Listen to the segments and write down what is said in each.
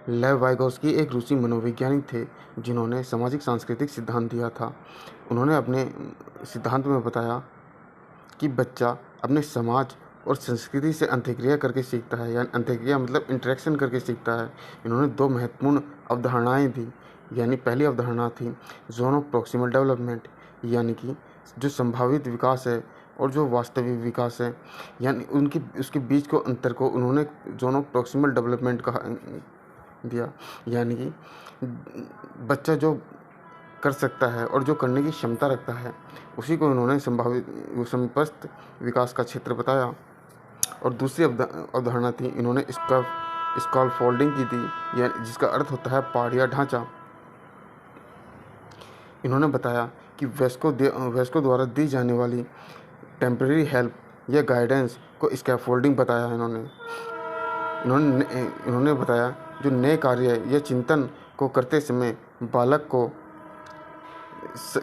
लेव वाइगोत्स्की एक रूसी मनोवैज्ञानिक थे जिन्होंने सामाजिक सांस्कृतिक सिद्धांत दिया था। उन्होंने अपने सिद्धांत में बताया कि बच्चा अपने समाज और संस्कृति से अंतःक्रिया करके सीखता है, यानी अंतःक्रिया मतलब इंटरेक्शन करके सीखता है। इन्होंने 2 महत्वपूर्ण अवधारणाएं दी, यानी पहली अवधारणा थी जोन ऑफ प्रॉक्सिमल डेवलपमेंट, यानी कि जो संभावित विकास है और जो वास्तविक विकास है, यानी उसके बीच को अंतर को उन्होंने जोन ऑफ प्रॉक्सिमल डेवलपमेंट कहा दिया, यानी कि बच्चा जो कर सकता है और जो करने की क्षमता रखता है उसी को उन्होंने संभावित समीपस्थ विकास का क्षेत्र बताया। और दूसरी अवधारणा थी, इन्होंने स्कैफोल्डिंग की थी, यानी जिसका अर्थ होता है पाड़ या ढांचा। इन्होंने बताया कि वयस्कों द्वारा दी जाने वाली टेम्परेरी हेल्प या गाइडेंस को स्कैफोल्डिंग बताया। इन्होंने बताया जो नए कार्य या चिंतन को करते समय बालक को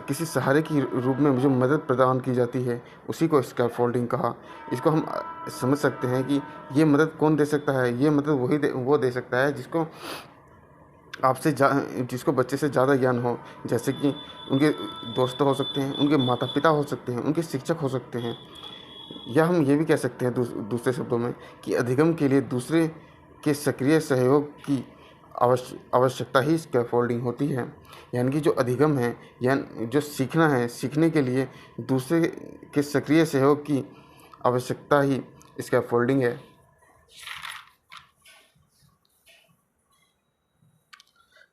किसी सहारे की रूप में जो मदद प्रदान की जाती है उसी को स्कैफोल्डिंग कहा। इसको हम समझ सकते हैं कि ये मदद कौन दे सकता है, ये मदद वो दे सकता है जिसको बच्चे से ज़्यादा ज्ञान हो, जैसे कि उनके दोस्त हो सकते हैं, उनके माता पिता हो सकते हैं, उनके शिक्षक हो सकते हैं। या हम ये भी कह सकते हैं दूसरे शब्दों में कि अधिगम के लिए दूसरे के सक्रिय सहयोग की आवश्यकता ही स्कैफोल्डिंग होती है। यानी कि जो अधिगम है, यानी जो सीखना है, सीखने के लिए दूसरे के सक्रिय सहयोग की आवश्यकता ही स्कैफोल्डिंग है।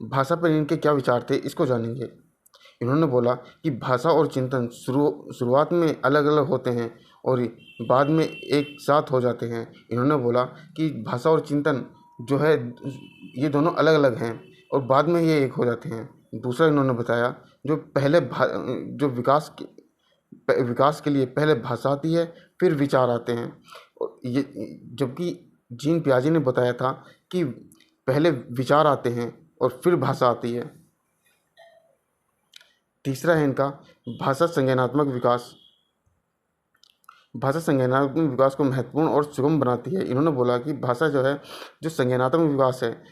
भाषा पर इनके क्या विचार थे, इसको जानेंगे। इन्होंने बोला कि भाषा और चिंतन शुरुआत में अलग अलग होते हैं और बाद में एक साथ हो जाते हैं। इन्होंने बोला कि भाषा और चिंतन जो है ये दोनों अलग अलग हैं और बाद में ये एक हो जाते हैं। दूसरा इन्होंने बताया जो जो विकास के लिए पहले भाषा आती है, फिर विचार आते हैं। और ये जबकि जीन पियाजे ने बताया था कि पहले विचार आते हैं और फिर भाषा आती है। तीसरा है इनका भाषा संज्ञानात्मक विकास। भाषा संज्ञानात्मक विकास को महत्वपूर्ण और सुगम बनाती है। इन्होंने बोला कि भाषा जो है, जो संज्ञानात्मक विकास है,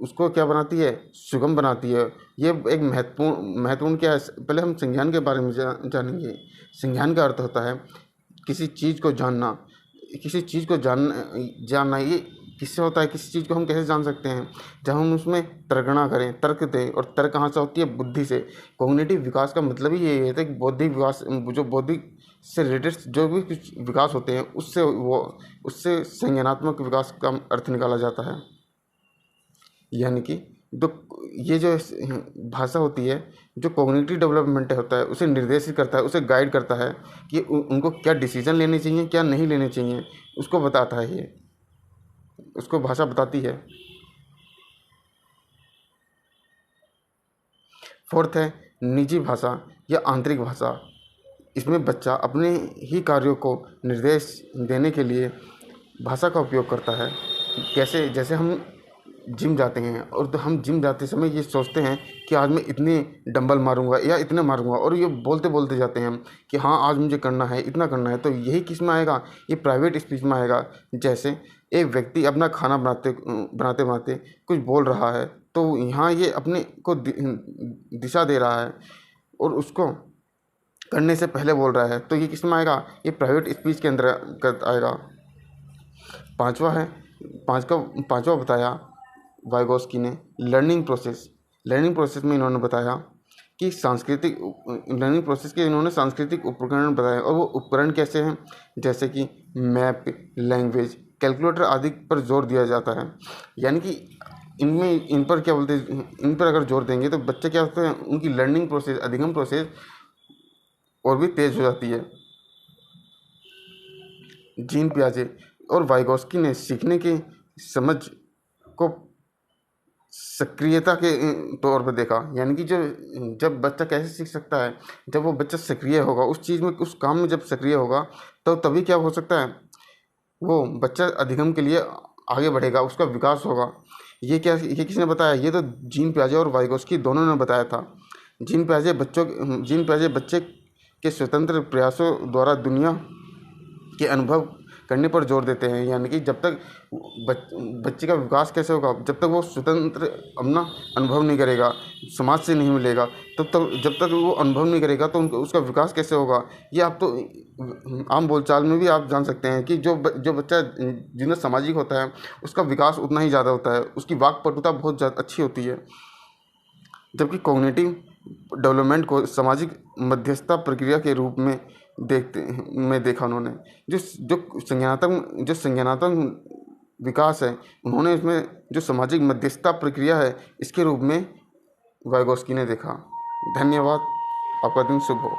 उसको क्या बनाती है, सुगम बनाती है। ये एक महत्वपूर्ण क्या है, पहले हम संज्ञान के बारे में जानेंगे। संज्ञान का अर्थ होता है किसी चीज़ को जानना। किसी चीज़ को जानना ये किससे होता है, किसी चीज़ को हम कैसे जान सकते हैं, जब हम उसमें तर्कना करें, तर्क दें। और तर्क कहाँ से होती है, बुद्धि से। कॉग्निटिव विकास का मतलब ही यही है कि बौद्धिक विकास, जो बौद्धिक से रिलेटेड जो भी कुछ विकास होते हैं उससे संज्ञानात्मक विकास का अर्थ निकाला जाता है। यानी कि ये जो भाषा होती है, जो कॉग्निटिव डेवलपमेंट होता है, उसे निर्देशित करता है, उसे गाइड करता है कि उनको क्या डिसीजन लेने चाहिए, क्या नहीं लेने चाहिए, उसको बताता है। ये उसको भाषा बताती है। फोर्थ है निजी भाषा या आंतरिक भाषा। इसमें बच्चा अपने ही कार्यों को निर्देश देने के लिए भाषा का उपयोग करता है। कैसे, जैसे हम जिम जाते हैं और तो हम जिम जाते समय ये सोचते हैं कि आज मैं इतने डंबल मारूंगा या इतने मारूंगा, और ये बोलते बोलते जाते हैं कि हाँ आज मुझे करना है, इतना करना है। तो यही किस में आएगा, ये प्राइवेट स्पीच में आएगा। जैसे एक व्यक्ति अपना खाना बनाते बनाते कुछ बोल रहा है, तो यहाँ ये अपने को दिशा दे रहा है और उसको करने से पहले बोल रहा है, तो ये किस में आएगा, ये प्राइवेट स्पीच के अंदर आएगा। पांचवा बताया वाइगोत्स्की ने लर्निंग प्रोसेस में इन्होंने बताया कि लर्निंग प्रोसेस के इन्होंने सांस्कृतिक उपकरण बताए। और वो उपकरण कैसे हैं, जैसे कि मैप, लैंग्वेज, कैलकुलेटर आदि पर जोर दिया जाता है। यानी कि इन पर अगर जोर देंगे तो बच्चे क्या होते हैं, उनकी लर्निंग प्रोसेस, अधिगम प्रोसेस और भी तेज हो जाती है। जीन पियाजे और वाइगोत्स्की ने सीखने की समझ को सक्रियता के तौर पर देखा। यानी कि जब बच्चा कैसे सीख सकता है, जब वो बच्चा सक्रिय होगा उस चीज़ में, उस काम में जब सक्रिय होगा तो तभी क्या हो सकता है, वो बच्चा अधिगम के लिए आगे बढ़ेगा, उसका विकास होगा। ये किसने बताया, ये तो जीन पियाजे और वाइगोत्स्की दोनों ने बताया था। जीन पियाजे बच्चे के स्वतंत्र प्रयासों द्वारा दुनिया के अनुभव करने पर जोर देते हैं। यानी कि जब तक बच्चे का विकास कैसे होगा, जब तक वो स्वतंत्र अपना अनुभव नहीं करेगा, समाज से नहीं मिलेगा, तब तक जब तक वो अनुभव नहीं करेगा तो उसका विकास कैसे होगा। ये आप तो आम बोलचाल में भी आप जान सकते हैं कि जो बच्चा जितना सामाजिक होता है उसका विकास उतना ही ज़्यादा होता है, उसकी वाक्पटुता बहुत ज़्यादा अच्छी होती है। जबकि कॉग्निटिव डेवलपमेंट को सामाजिक मध्यस्थता प्रक्रिया के रूप में देखा उन्होंने। जो संज्ञानात्मक विकास है, उन्होंने इसमें जो सामाजिक मध्यस्थता प्रक्रिया है इसके रूप में वाइगोस्की ने देखा। धन्यवाद, आपका दिन शुभ हो।